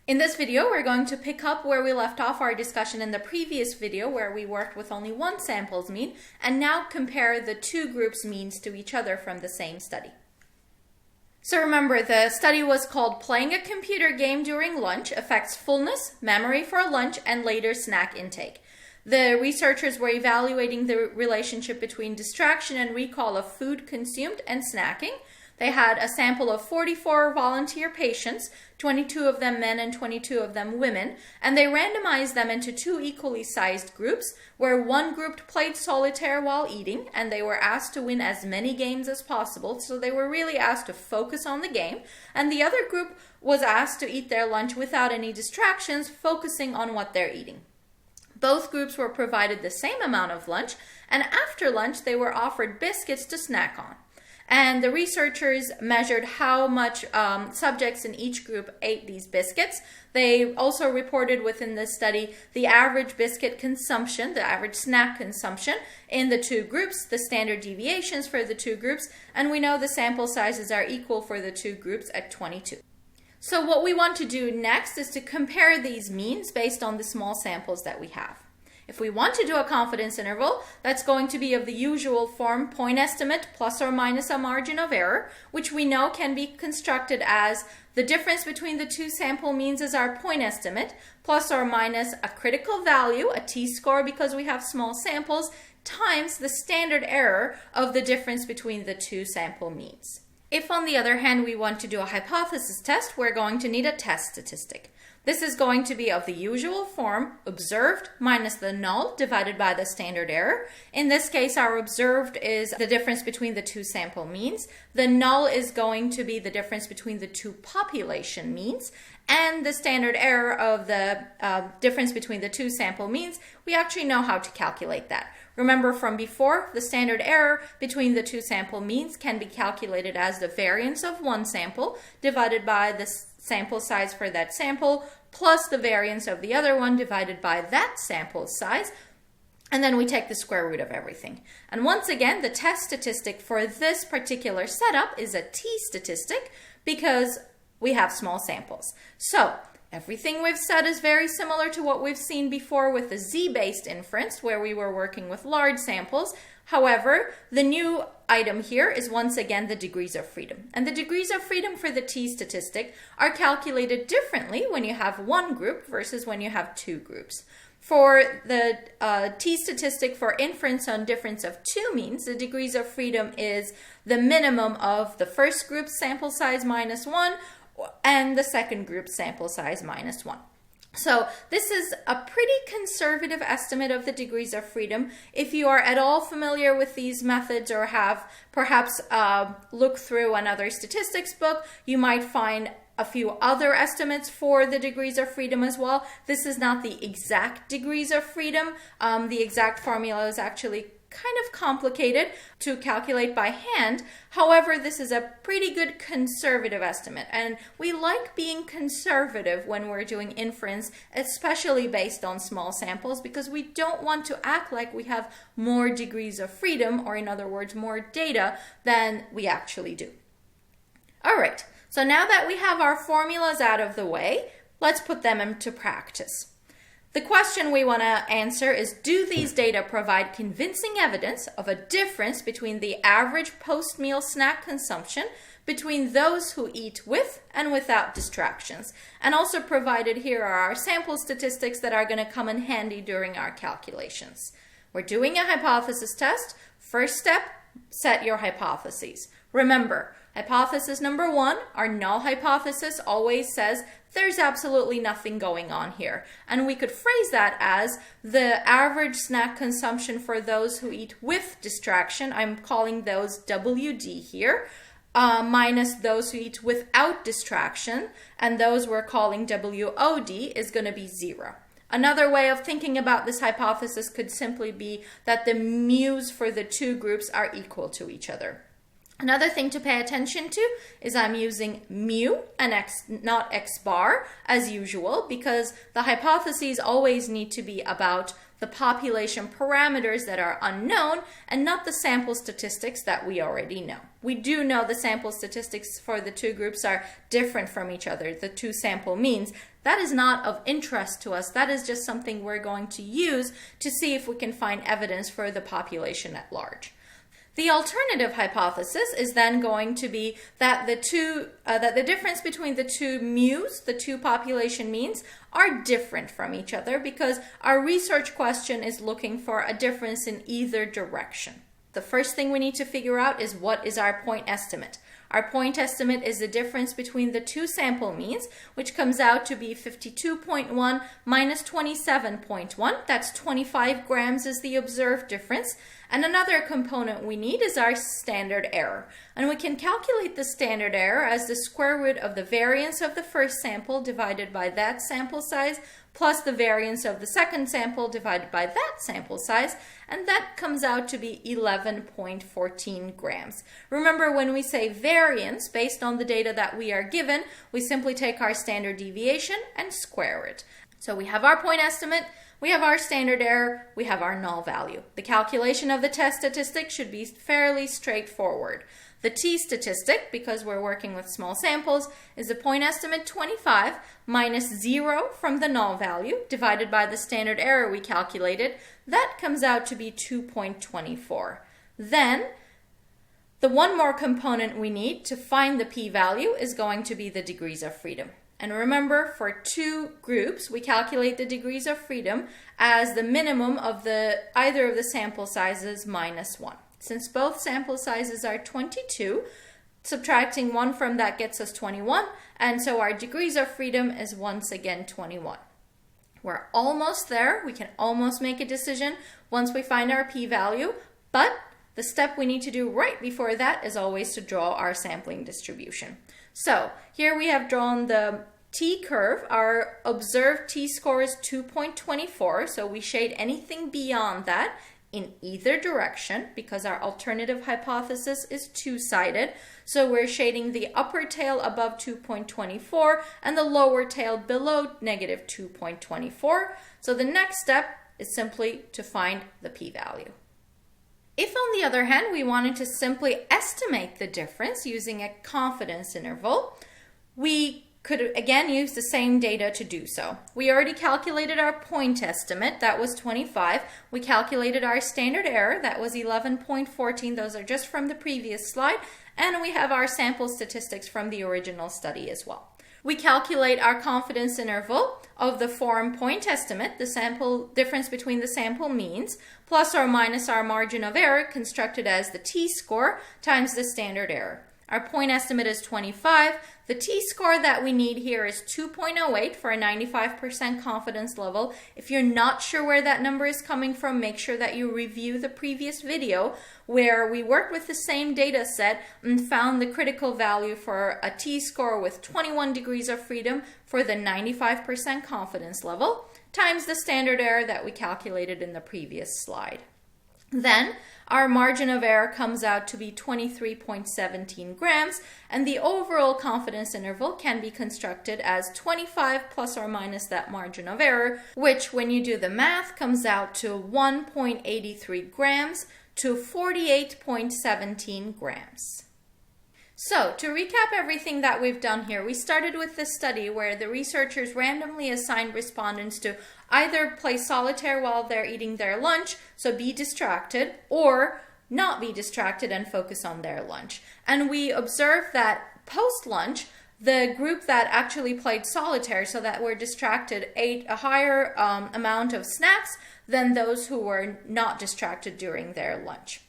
In this video, we're going to pick up where we left off our discussion in the previous video where we worked with only one sample's mean and now compare the two groups' means to each other from the same study. So remember, the study was called Playing a Computer Game During Lunch Affects Fullness, Memory for Lunch, and Later Snack Intake. The researchers were evaluating the relationship between distraction and recall of food consumed and snacking. They had a sample of 44 volunteer patients, 22 of them men and 22 of them women, and they randomized them into two equally sized groups, where one group played solitaire while eating, and they were asked to win as many games as possible, so they were really asked to focus on the game, and the other group was asked to eat their lunch without any distractions, focusing on what they're eating. Both groups were provided the same amount of lunch, and after lunch they were offered biscuits to snack on. And the researchers measured how much subjects in each group ate these biscuits. They also reported within this study the average biscuit consumption, the average snack consumption in the two groups, the standard deviations for the two groups, and we know the sample sizes are equal for the two groups at 22. So what we want to do next is to compare these means based on the small samples that we have. If we want to do a confidence interval, that's going to be of the usual form, point estimate plus or minus a margin of error, which we know can be constructed as the difference between the two sample means is our point estimate, plus or minus a critical value, a t-score because we have small samples, times the standard error of the difference between the two sample means. If, on the other hand, we want to do a hypothesis test, we're going to need a test statistic. This is going to be of the usual form, observed minus the null divided by the standard error. In this case, our observed is the difference between the two sample means. The null is going to be the difference between the two population means. And the standard error of the difference between the two sample means, we actually know how to calculate that. Remember from before, the standard error between the two sample means can be calculated as the variance of one sample divided by the sample size for that sample plus the variance of the other one divided by that sample size, and then we take the square root of everything. And once again, the test statistic for this particular setup is a t-statistic because we have small samples. So everything we've said is very similar to what we've seen before with the z-based inference, where we were working with large samples. However, the new item here is once again the degrees of freedom. And the degrees of freedom for the t-statistic are calculated differently when you have one group versus when you have two groups. For the t-statistic for inference on difference of two means, the degrees of freedom is the minimum of the first group's sample size minus 1 and the second group's sample size minus 1. So this is a pretty conservative estimate of the degrees of freedom. If you are at all familiar with these methods or have perhaps looked through another statistics book, you might find a few other estimates for the degrees of freedom as well. This is not the exact degrees of freedom. The exact formula is actually kind of complicated to calculate by hand. However, this is a pretty good conservative estimate, and we like being conservative when we're doing inference, especially based on small samples, because we don't want to act like we have more degrees of freedom, or in other words, more data than we actually do. All right, so now that we have our formulas out of the way, let's put them into practice. The question we want to answer is, do these data provide convincing evidence of a difference between the average post-meal snack consumption between those who eat with and without distractions? And also provided here are our sample statistics that are going to come in handy during our calculations. We're doing a hypothesis test. First step, set your hypotheses. Remember, hypothesis number 1, our null hypothesis, always says there's absolutely nothing going on here. And we could phrase that as the average snack consumption for those who eat with distraction, I'm calling those WD here, minus those who eat without distraction, and those we're calling WOD, is going to be 0. Another way of thinking about this hypothesis could simply be that the mu's for the two groups are equal to each other. Another thing to pay attention to is I'm using mu and x, not x bar, as usual, because the hypotheses always need to be about the population parameters that are unknown and not the sample statistics that we already know. We do know the sample statistics for the two groups are different from each other, the two sample means. That is not of interest to us. That is just something we're going to use to see if we can find evidence for the population at large. The alternative hypothesis is then going to be that the difference between the two mu's, the two population means, are different from each other because our research question is looking for a difference in either direction. The first thing we need to figure out is what is our point estimate. Our point estimate is the difference between the two sample means, which comes out to be 52.1 minus 27.1. That's 25 grams is the observed difference. And another component we need is our standard error. And we can calculate the standard error as the square root of the variance of the first sample divided by that sample size plus the variance of the second sample divided by that sample size, and that comes out to be 11.14 grams. Remember, when we say variance based on the data that we are given, we simply take our standard deviation and square it. So we have our point estimate, we have our standard error, we have our null value. The calculation of the test statistic should be fairly straightforward. The t-statistic, because we're working with small samples, is the point estimate 25 minus 0 from the null value divided by the standard error we calculated. That comes out to be 2.24. Then, the one more component we need to find the p-value is going to be the degrees of freedom. And remember, for two groups, we calculate the degrees of freedom as the minimum of either of the sample sizes minus 1. Since both sample sizes are 22, subtracting 1 from that gets us 21, and so our degrees of freedom is once again 21. We're almost there. We can almost make a decision once we find our p-value, but the step we need to do right before that is always to draw our sampling distribution. So here we have drawn the t-curve. Our observed t-score is 2.24, so we shade anything beyond that in either direction because our alternative hypothesis is two-sided. So we're shading the upper tail above 2.24 and the lower tail below negative 2.24. So the next step is simply to find the p-value. If, on the other hand, we wanted to simply estimate the difference using a confidence interval, we could again use the same data to do so. We already calculated our point estimate, that was 25. We calculated our standard error, that was 11.14. Those are just from the previous slide. And we have our sample statistics from the original study as well. We calculate our confidence interval of the form point estimate, the sample difference between the sample means, plus or minus our margin of error constructed as the t-score times the standard error. Our point estimate is 25. The t-score that we need here is 2.08 for a 95% confidence level. If you're not sure where that number is coming from, make sure that you review the previous video where we worked with the same data set and found the critical value for a t-score with 21 degrees of freedom for the 95% confidence level times the standard error that we calculated in the previous slide. Then our margin of error comes out to be 23.17 grams, and the overall confidence interval can be constructed as 25 plus or minus that margin of error, which when you do the math comes out to 1.83 grams to 48.17 grams. So, to recap everything that we've done here, we started with this study where the researchers randomly assigned respondents to either play solitaire while they're eating their lunch, so be distracted, or not be distracted and focus on their lunch. And we observed that post-lunch, the group that actually played solitaire, so that were distracted, ate a higher amount of snacks than those who were not distracted during their lunch.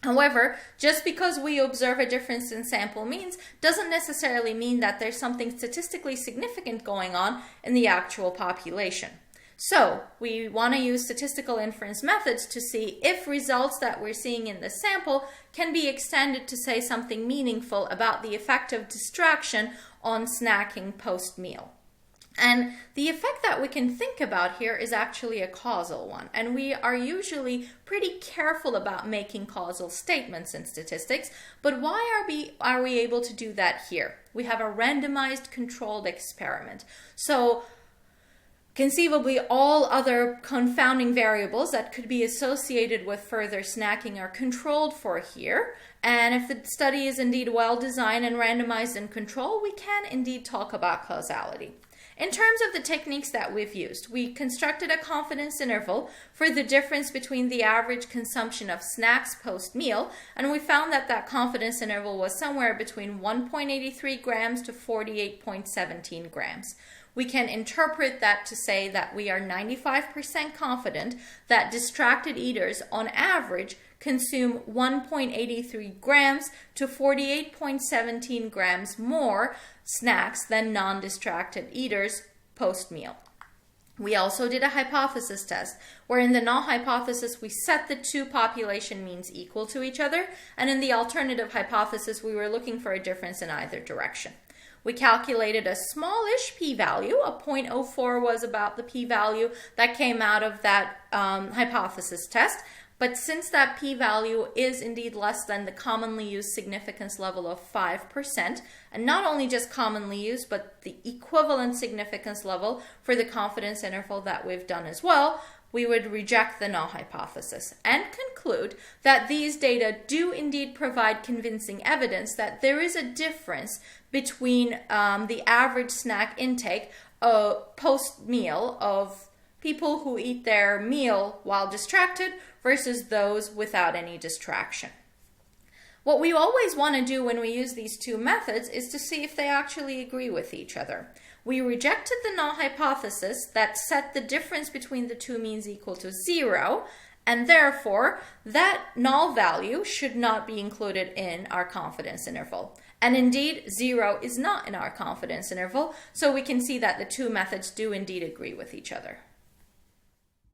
However, just because we observe a difference in sample means doesn't necessarily mean that there's something statistically significant going on in the actual population. So, we want to use statistical inference methods to see if results that we're seeing in the sample can be extended to say something meaningful about the effect of distraction on snacking post-meal. And the effect that we can think about here is actually a causal one. And we are usually pretty careful about making causal statements in statistics. But why are we able to do that here? We have a randomized controlled experiment. So Conceivably, all other confounding variables that could be associated with further snacking are controlled for here. And if the study is indeed well designed and randomized and controlled, we can indeed talk about causality. In terms of the techniques that we've used, we constructed a confidence interval for the difference between the average consumption of snacks post-meal, and we found that that confidence interval was somewhere between 1.83 grams to 48.17 grams. We can interpret that to say that we are 95% confident that distracted eaters on average consume 1.83 grams to 48.17 grams more snacks than non-distracted eaters post-meal. We also did a hypothesis test, where in the null hypothesis we set the two population means equal to each other, and in the alternative hypothesis we were looking for a difference in either direction. We calculated a smallish p-value. A 0.04 was about the p-value that came out of that hypothesis test. But since that p-value is indeed less than the commonly used significance level of 5%, and not only just commonly used, but the equivalent significance level for the confidence interval that we've done as well, we would reject the null hypothesis and conclude that these data do indeed provide convincing evidence that there is a difference between the average snack intake post-meal of people who eat their meal while distracted versus those without any distraction. What we always want to do when we use these two methods is to see if they actually agree with each other. We rejected the null hypothesis that set the difference between the two means equal to 0, and therefore that null value should not be included in our confidence interval. And indeed, 0 is not in our confidence interval, so we can see that the two methods do indeed agree with each other.